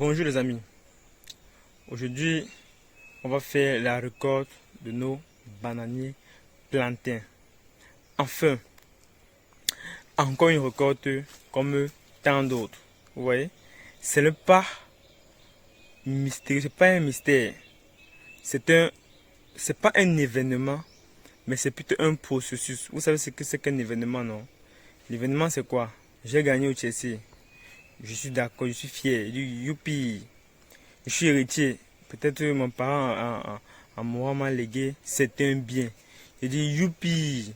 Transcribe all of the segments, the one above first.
Bonjour les amis, aujourd'hui on va faire la récolte de nos bananiers plantains. Enfin, encore une récolte comme tant d'autres. Vous voyez, ce n'est pas mystérieux, c'est pas un mystère, c'est pas un événement, mais c'est plutôt un processus. Vous savez ce que c'est qu'un événement, non? L'événement c'est quoi? J'ai gagné au Chelsea. Je suis d'accord, je suis fier. Je dis youpi. Je suis héritier. Peut-être mon parent a m'a légué. C'est un bien. Je dis youpi.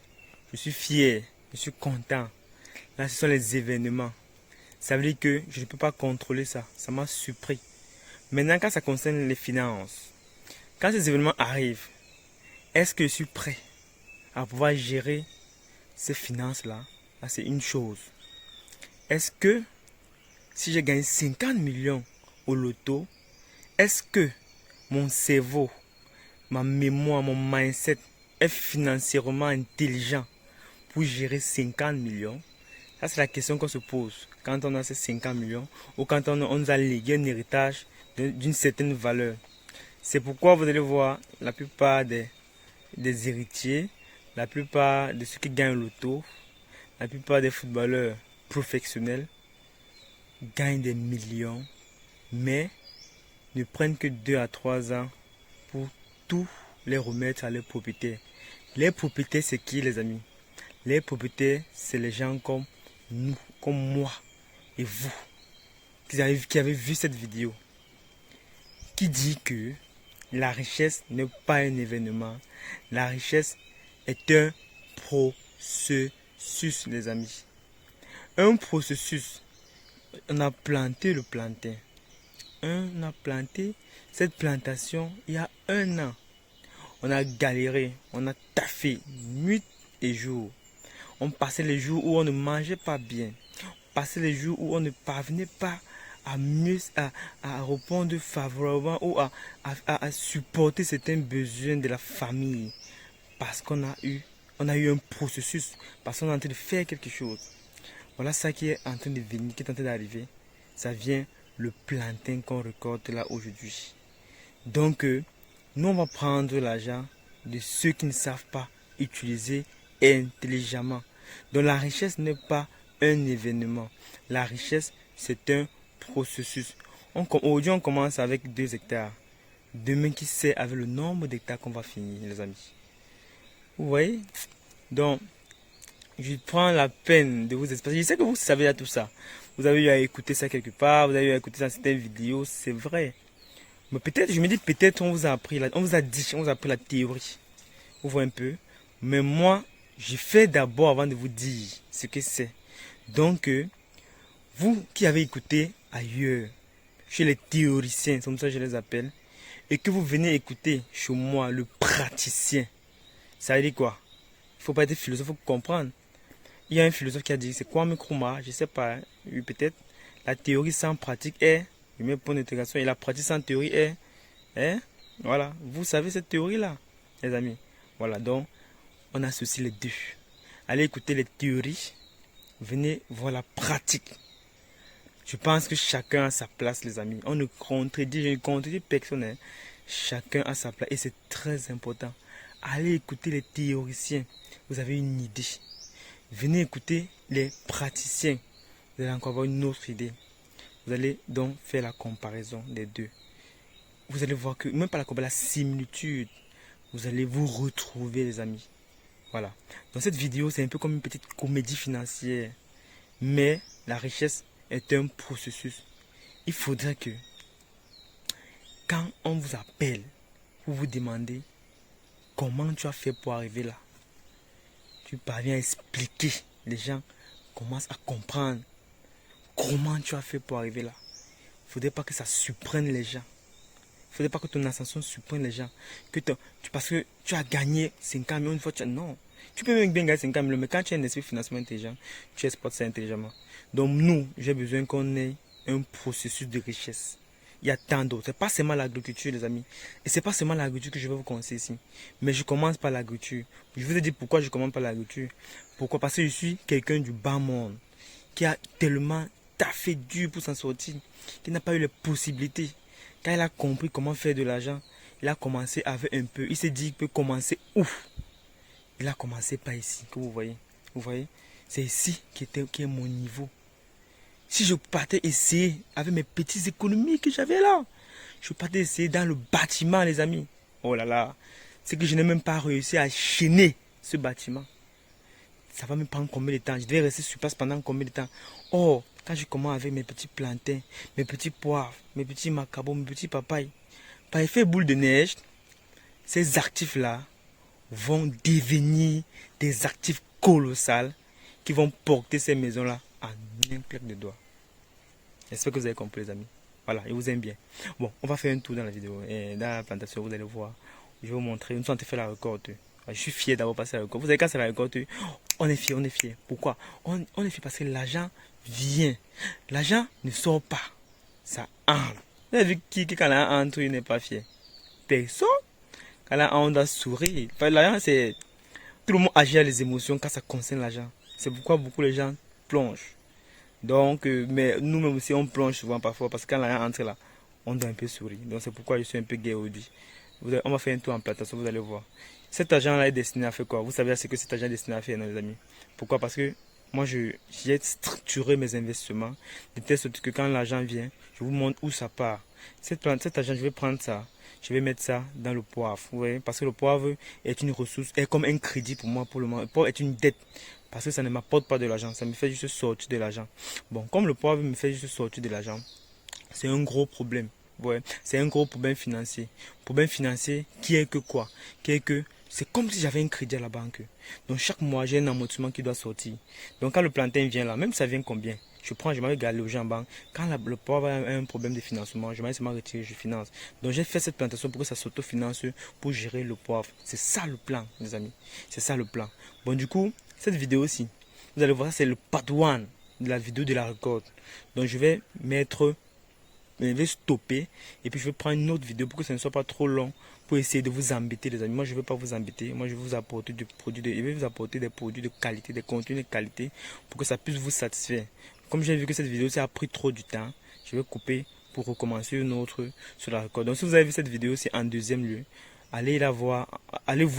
Je suis fier. Je suis content. Là, ce sont les événements. Ça veut dire que je ne peux pas contrôler ça. Ça m'a surpris. Maintenant, quand ça concerne les finances, quand ces événements arrivent, est-ce que je suis prêt à pouvoir gérer ces finances-là? Là, c'est une chose. Est-ce que si j'ai gagné 50 millions au loto, est-ce que mon cerveau, ma mémoire, mon mindset est financièrement intelligent pour gérer 50 millions? Ça, c'est la question qu'on se pose quand on a ces 50 millions ou quand on nous a légué un héritage d'une certaine valeur. C'est pourquoi vous allez voir la plupart des héritiers, la plupart de ceux qui gagnent le loto, la plupart des footballeurs professionnels gagnent des millions, mais ne prennent que 2 à 3 ans pour tout les remettre à leurs propriétaires. Les propriétaires, c'est qui, les amis? Les propriétaires, c'est les gens comme nous, comme moi et vous, qui avez vu cette vidéo, qui dit que la richesse n'est pas un événement. La richesse est un processus, les amis. Un processus. On a planté le plantain. On a planté cette plantation il y a 1 an. On a galéré, on a taffé nuit et jour. On passait les jours où on ne mangeait pas bien. On passait les jours où on ne parvenait pas à mieux à répondre favorablement ou à supporter certains besoins de la famille. Parce on a eu un processus, parce qu'on est en train de faire quelque chose. Voilà ça qui est en train de venir, qui est en train d'arriver. Ça vient le plantain qu'on récolte là aujourd'hui. Donc, nous on va prendre l'argent de ceux qui ne savent pas utiliser intelligemment. Donc la richesse n'est pas un événement. La richesse, c'est un processus. Aujourd'hui, on commence avec 2 hectares. Demain, qui sait avec le nombre d'hectares qu'on va finir, les amis. Vous voyez? Donc, je prends la peine de vous expliquer. Je sais que vous savez déjà tout ça. Vous avez eu à écouter ça quelque part, vous avez eu à écouter ça dans certaines vidéos, c'est vrai. Mais peut-être, je me dis, peut-être on vous a appris, on vous a dit, on vous a appris la théorie. Vous voyez un peu. Mais moi, j'ai fait d'abord avant de vous dire ce que c'est. Donc, vous qui avez écouté ailleurs, chez les théoriciens, c'est comme ça que je les appelle, et que vous venez écouter chez moi, le praticien, ça veut dire quoi? Il ne faut pas être philosophe pour comprendre. Il y a un philosophe qui a dit, c'est quoi Nkrumah, je ne sais pas, peut-être, la théorie sans pratique est, je mets point d'intégration, et la pratique sans théorie est, voilà, vous savez cette théorie-là, les amis. Voilà, donc, on associe les deux. Allez écouter les théories, venez voir la pratique. Je pense que chacun a sa place, les amis. On ne contredit, je ne contredis personne. Hein. Chacun a sa place et c'est très important. Allez écouter les théoriciens, vous avez une idée. Venez écouter les praticiens, vous allez encore avoir une autre idée. Vous allez donc faire la comparaison des deux. Vous allez voir que, même pas la comparaison, la similitude, vous allez vous retrouver, les amis. Voilà. Dans cette vidéo, c'est un peu comme une petite comédie financière. Mais la richesse est un processus. Il faudrait que, quand on vous appelle, vous vous demandez comment tu as fait pour arriver là. Tu parviens à expliquer. Les gens commencent à comprendre comment tu as fait pour arriver là. Il ne faudrait pas que ça surprenne les gens. Il ne faudrait pas que ton ascension surprenne les gens. Parce que tu as gagné 50 millions une fois. Non. Tu peux même bien gagner 50 millions, mais quand tu as un esprit de financement intelligent, tu exploites ça intelligemment. Donc nous, j'ai besoin qu'on ait un processus de richesse. Il y a tant d'autres. Ce n'est pas seulement l'agriculture, les amis. Et ce n'est pas seulement l'agriculture que je vais vous conseiller ici. Mais je commence par l'agriculture. Je vous ai dit pourquoi je commence par l'agriculture. Pourquoi? Parce que je suis quelqu'un du bas monde qui a tellement taffé dur pour s'en sortir, qui n'a pas eu les possibilités. Quand il a compris comment faire de l'argent, il a commencé avec un peu. Il s'est dit qu'il peut commencer ouf. Il a commencé par ici, que vous voyez. Vous voyez, c'est ici qui est mon niveau. Si je partais essayer avec mes petites économies que j'avais là, je partais essayer dans le bâtiment, les amis. Oh là là, c'est que je n'ai même pas réussi à chaîner ce bâtiment. Ça va me prendre combien de temps? Je devais rester sur place pendant combien de temps? Oh, quand je commence avec mes petits plantains, mes petits poivres, mes petits macabos, mes petits papayes, par effet boule de neige, ces actifs-là vont devenir des actifs colossaux qui vont porter ces maisons-là en un claque de doigts. J'espère que vous avez compris, les amis. Voilà, je vous aime bien. Bon, on va faire un tour dans la vidéo. Et dans la plantation, vous allez voir. Je vais vous montrer. Nous sommes fait la récolte. Je suis fier d'avoir passé la récolte. Vous savez, quand c'est la récolte, on est fier, on est fier. Pourquoi? On est fier parce que l'argent vient. L'argent ne sort pas. Ça entre. Vous avez vu qui quand l'argent entre, il n'est pas fier? Personne. Quand l'argent, on doit sourire. Enfin, l'argent, c'est... Tout le monde agit à les émotions quand ça concerne l'argent. C'est pourquoi beaucoup de gens plongent. Donc, mais nous-mêmes aussi, on plonge souvent parfois parce que quand l'argent entre là, on doit un peu sourire. Donc, c'est pourquoi je suis un peu gai aujourd'hui. On va faire un tour en plantation, vous allez voir. Cet argent-là est destiné à faire quoi? Vous savez ce que cet argent est destiné à faire, non, les amis? Pourquoi? Parce que moi, j'ai structuré mes investissements de telle sorte que quand l'argent vient, je vous montre où ça part. Cet argent, je vais prendre ça. Je vais mettre ça dans le poivre. Vous voyez? Parce que le poivre est une ressource, est comme un crédit pour moi pour le moment. Le poivre est une dette. Parce que ça ne m'apporte pas de l'argent. Ça me fait juste sortir de l'argent. Bon, comme le poivre me fait juste sortir de l'argent, c'est un gros problème. Ouais, c'est un gros problème financier. Problème financier qui est que quoi? Qui est que c'est comme si j'avais un crédit à la banque. Donc chaque mois, j'ai un amortissement qui doit sortir. Donc quand le plantain vient là, même ça vient combien? Je vais regarder le gens en banque. Quand le pauvre a un problème de financement, je vais seulement retirer, je finance. Donc j'ai fait cette plantation pour que ça s'autofinance pour gérer le poivre. C'est ça le plan, les amis. C'est ça le plan. Bon, du coup, cette vidéo aussi, vous allez voir, c'est le part 1 de la vidéo de la récolte. Donc je vais stopper et puis je vais prendre une autre vidéo pour que ça ne soit pas trop long pour essayer de vous embêter, les amis. Moi je ne vais pas vous embêter, moi je vais vous apporter je vais vous apporter des produits de qualité, des contenus de qualité pour que ça puisse vous satisfaire. Comme j'ai vu que cette vidéo ça a pris trop du temps, je vais couper pour recommencer une autre sur la récolte. Donc si vous avez vu cette vidéo, c'est en deuxième lieu. Allez voir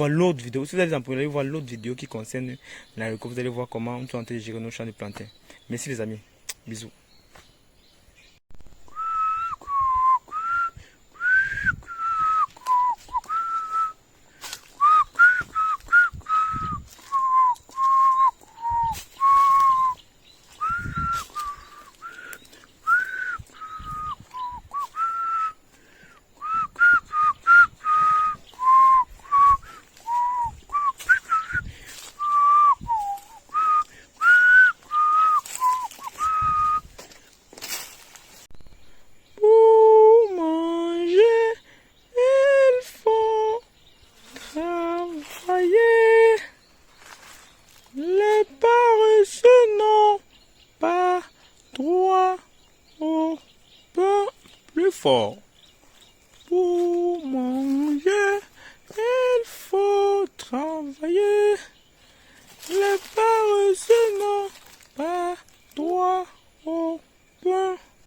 l'autre vidéo. Si vous avez allez voir l'autre vidéo qui concerne la récolte, vous allez voir comment on peut gérer nos champs de plantains. Merci les amis, bisous. Les paresseux n'ont pas droit au pain plus fort.